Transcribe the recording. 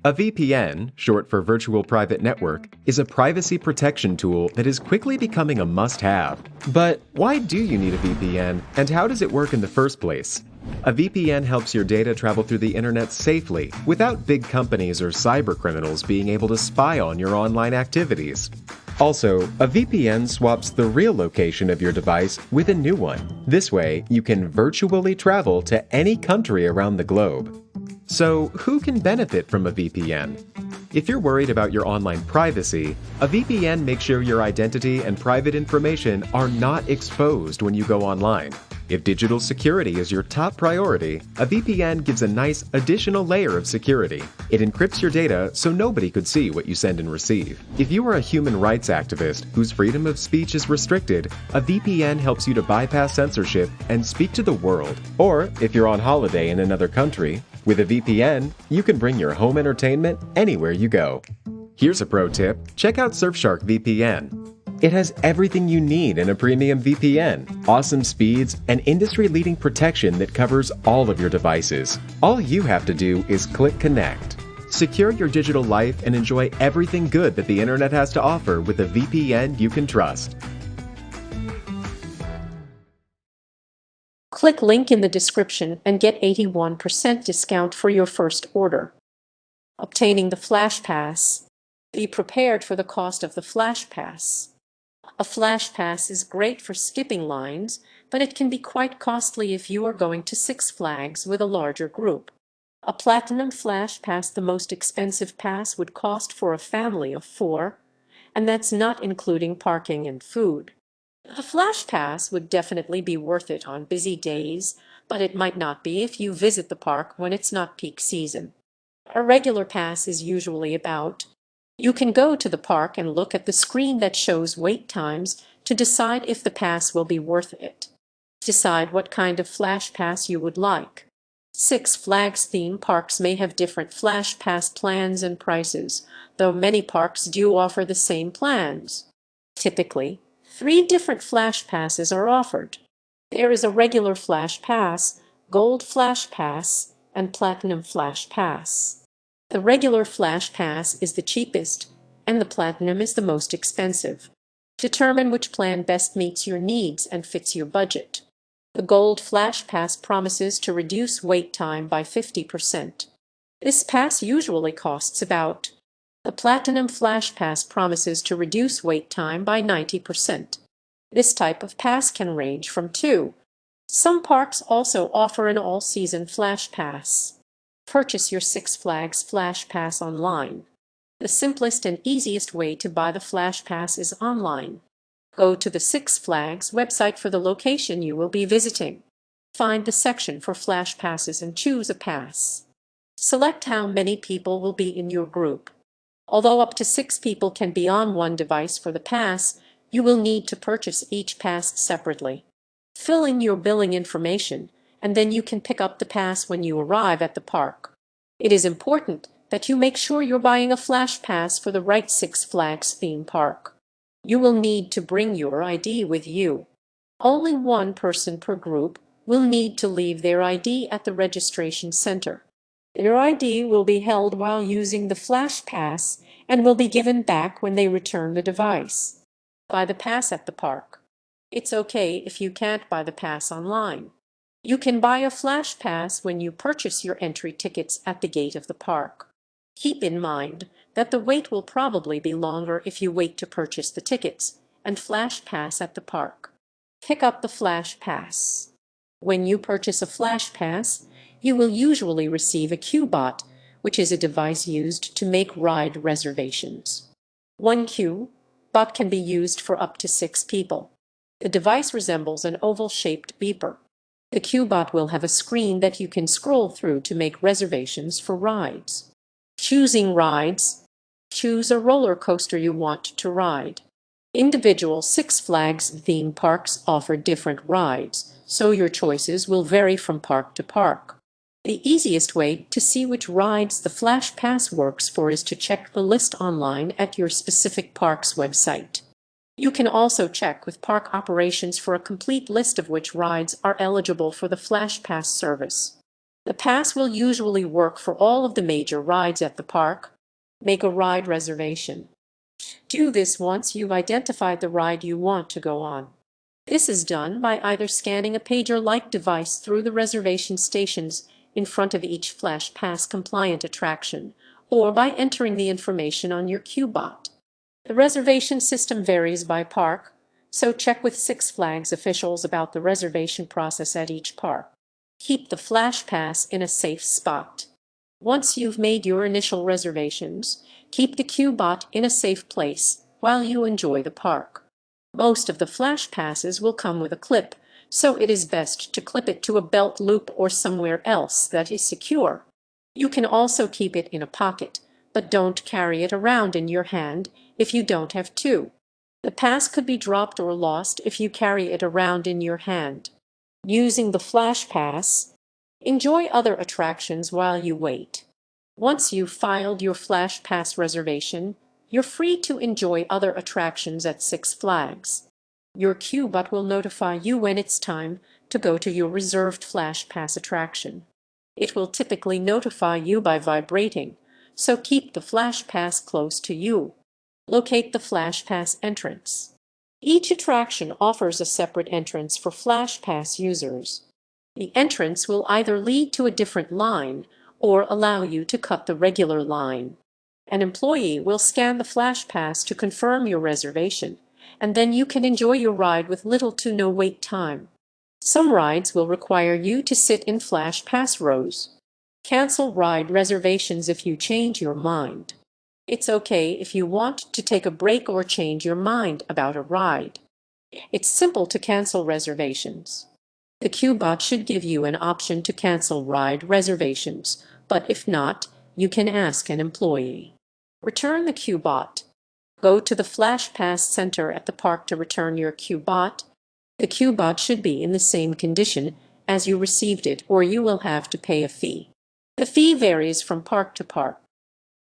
A VPN, short for Virtual Private Network, is a privacy protection tool that is quickly becoming a must-have. But why do you need a VPN, and how does it work in the first place? A VPN helps your data travel through the internet safely, without big companies or cybercriminals being able to spy on your online activities. Also, a VPN swaps the real location of your device with a new one. This way, you can virtually travel to any country around the globe. So, who can benefit from a VPN? If you're worried about your online privacy, a VPN makes sure your identity and private information are not exposed when you go online. If digital security is your top priority, a VPN gives a nice additional layer of security. It encrypts your data so nobody could see what you send and receive. If you are a human rights activist whose freedom of speech is restricted, a VPN helps you to bypass censorship and speak to the world. Or, if you're on holiday in another country, with a VPN, you can bring your home entertainment anywhere you go. Here's a pro tip. Check out Surfshark VPN. It has everything you need in a premium VPN, awesome speeds, and industry-leading protection that covers all of your devices. All you have to do is click Connect. Secure your digital life and enjoy everything good that the internet has to offer with a VPN you can trust. Click link in the description and get 81% discount for your first order. Obtaining the Flash Pass. Be prepared for the cost of the Flash Pass. A Flash Pass is great for skipping lines, but it can be quite costly if you are going to Six Flags with a larger group. A Platinum Flash Pass, the most expensive pass, would cost for a family of 4, and that's not including parking and food. The Flash Pass would definitely be worth it on busy days, but it might not be if you visit the park when it's not peak season. A regular pass is usually about. You can go to the park and look at the screen that shows wait times to decide if the pass will be worth it. Decide what kind of Flash Pass you would like. Six Flags theme parks may have different Flash Pass plans and prices, though many parks do offer the same plans. Typically, 3 different Flash Passes are offered. There is a regular Flash Pass, Gold Flash Pass, and Platinum Flash Pass. The regular Flash Pass is the cheapest, and the Platinum is the most expensive. Determine which plan best meets your needs and fits your budget. The Gold Flash Pass promises to reduce wait time by 50%. This pass usually costs about. The Platinum Flash Pass promises to reduce wait time by 90%. This type of pass can range from 2. Some parks also offer an all-season Flash Pass. Purchase your Six Flags Flash Pass online. The simplest and easiest way to buy the Flash Pass is online. Go to the Six Flags website for the location you will be visiting. Find the section for Flash Passes and choose a pass. Select how many people will be in your group. Although up to 6 people can be on one device for the pass, you will need to purchase each pass separately. Fill in your billing information, and then you can pick up the pass when you arrive at the park. It is important that you make sure you're buying a Flash Pass for the right Six Flags theme park. You will need to bring your ID with you. Only one person per group will need to leave their ID at the registration center. Their ID will be held while using the Flash Pass and will be given back when they return the device. Buy the pass at the park. It's okay if you can't buy the pass online. You can buy a Flash Pass when you purchase your entry tickets at the gate of the park. Keep in mind that the wait will probably be longer if you wait to purchase the tickets and Flash Pass at the park. Pick up the Flash Pass. When you purchase a Flash Pass, you will usually receive a Q-bot, which is a device used to make ride reservations. One Q-bot can be used for up to 6 people. The device resembles an oval-shaped beeper. The Q-bot will have a screen that you can scroll through to make reservations for rides. Choosing rides. Choose a roller coaster you want to ride. Individual Six Flags theme parks offer different rides, so your choices will vary from park to park. The easiest way to see which rides the Flash Pass works for is to check the list online at your specific park's website. You can also check with park operations for a complete list of which rides are eligible for the Flash Pass service. The pass will usually work for all of the major rides at the park. Make a ride reservation. Do this once you've identified the ride you want to go on. This is done by either scanning a pager-like device through the reservation stations in front of each Flash Pass compliant attraction, or by entering the information on your QBot. The reservation system varies by park, so check with Six Flags officials about the reservation process at each park. Keep the Flash Pass in a safe spot. Once you've made your initial reservations, keep the QBot in a safe place while you enjoy the park. Most of the Flash Passes will come with a clip, so it is best to clip it to a belt loop or somewhere else that is secure. You can also keep it in a pocket, but don't carry it around in your hand if you don't have to. The pass could be dropped or lost if you carry it around in your hand. Using the Flash Pass, enjoy other attractions while you wait. Once you've filed your Flash Pass reservation, you're free to enjoy other attractions at Six Flags. Your QBot will notify you when it's time to go to your reserved Flash Pass attraction. It will typically notify you by vibrating, so keep the Flash Pass close to you. Locate the Flash Pass entrance. Each attraction offers a separate entrance for Flash Pass users. The entrance will either lead to a different line or allow you to cut the regular line. An employee will scan the Flash Pass to confirm your reservation, and then you can enjoy your ride with little to no wait time. Some rides will require you to sit in Flash Pass rows. Cancel ride reservations if you change your mind. It's okay if you want to take a break or change your mind about a ride. It's simple to cancel reservations. The QBot should give you an option to cancel ride reservations, but if not, you can ask an employee. Return the QBot. Go to the Flash Pass Center at the park to return your QBot. The QBot should be in the same condition as you received it, or you will have to pay a fee. The fee varies from park to park.